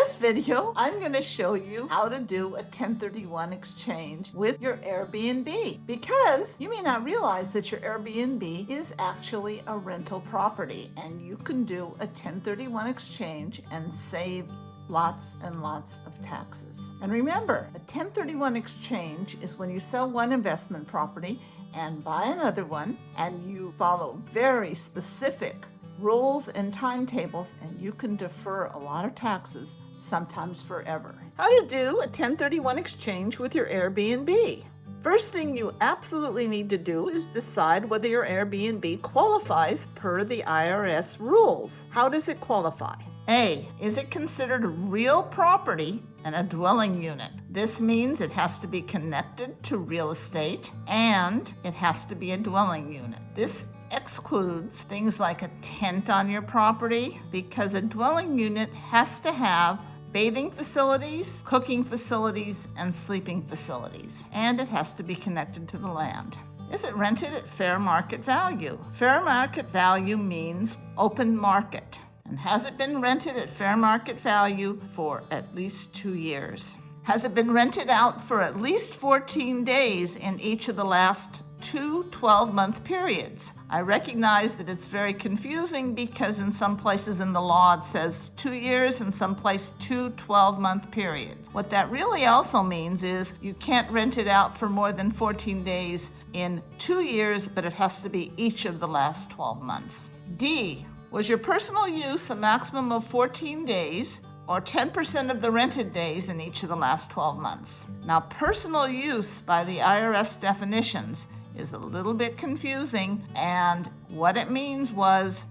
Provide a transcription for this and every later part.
this video, I'm going to show you how to do a 1031 exchange with your Airbnb, because you may not realize that your Airbnb is actually a rental property, and you can do a 1031 exchange and save lots and lots of taxes. And remember, a 1031 exchange is when you sell one investment property and buy another one, and you follow very specific rules and timetables, and you can defer a lot of taxes, sometimes forever. How to do a 1031 exchange with your Airbnb. First thing you absolutely need to do is decide whether your Airbnb qualifies per the IRS rules. How does it qualify? A, is it considered a real property and a dwelling unit? This means it has to be connected to real estate and it has to be a dwelling unit. This excludes things like a tent on your property, because a dwelling unit has to have bathing facilities, cooking facilities, and sleeping facilities, and it has to be connected to the land. Is it rented at fair market value? Fair market value means open market. And has it been rented at fair market value for at least 2 years? Has it been rented out for at least 14 days in each of the last 2 12-month periods? I recognize that it's very confusing, because in some places in the law it says 2 years, and some place 2 12-month periods. What that really also means is you can't rent it out for more than 14 days in 2 years, but it has to be each of the last 12 months. D, was your personal use a maximum of 14 days or 10% of the rented days in each of the last 12 months? Now, personal use by the IRS definitions is a little bit confusing, and what it means was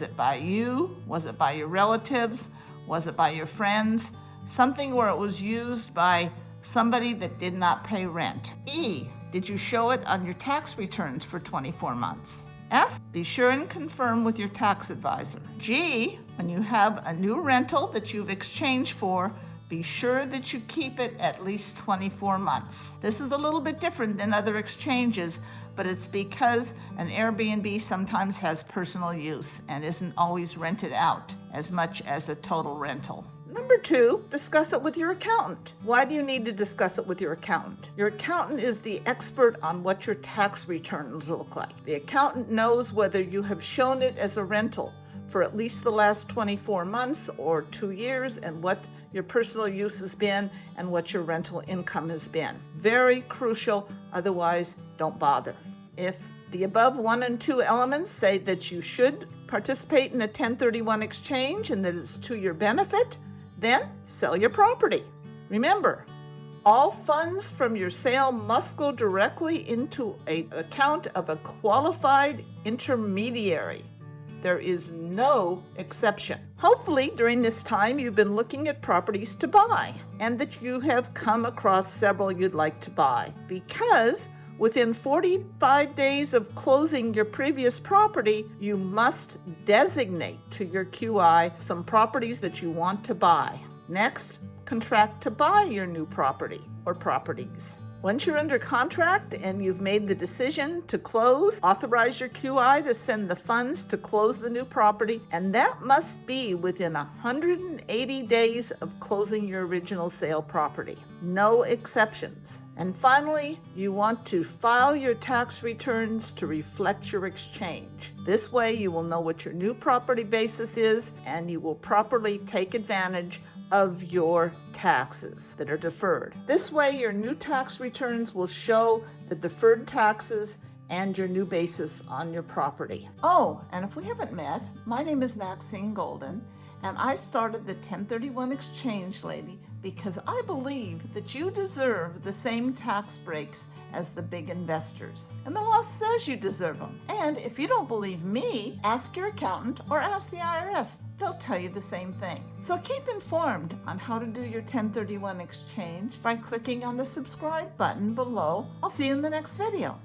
it by you? Was it by your relatives? Was it by your friends? Something where it was used by somebody that did not pay rent. E, did you show it on your tax returns for 24 months? F, be sure and confirm with your tax advisor. G, when you have a new rental that you've exchanged for, be sure that you keep it at least 24 months. This is a little bit different than other exchanges, but it's because an Airbnb sometimes has personal use and isn't always rented out as much as a total rental. Number 2, discuss it with your accountant. Why do you need to discuss it with your accountant? Your accountant is the expert on what your tax returns look like. The accountant knows whether you have shown it as a rental for at least the last 24 months or 2 years, and what your personal use has been and what your rental income has been. Very crucial, otherwise don't bother. If the above 1 and 2 elements say that you should participate in a 1031 exchange and that it's to your benefit, then sell your property. Remember, all funds from your sale must go directly into an account of a qualified intermediary. There is no exception. Hopefully, during this time, you've been looking at properties to buy, and that you have come across several you'd like to buy, because within 45 days of closing your previous property, you must designate to your QI some properties that you want to buy. Next, contract to buy your new property or properties. Once you're under contract and you've made the decision to close, authorize your QI to send the funds to close the new property, and that must be within 180 days of closing your original sale property. No exceptions. And finally, you want to file your tax returns to reflect your exchange. This way you will know what your new property basis is, and you will properly take advantage of your taxes that are deferred. This way your new tax returns will show the deferred taxes and your new basis on your property. Oh, and if we haven't met, my name is Maxine Golden, and I started the 1031 Exchange Lady because I believe that you deserve the same tax breaks as the big investors. And the law says you deserve them. And if you don't believe me, ask your accountant or ask the IRS. They'll tell you the same thing. So keep informed on how to do your 1031 exchange by clicking on the subscribe button below. I'll see you in the next video.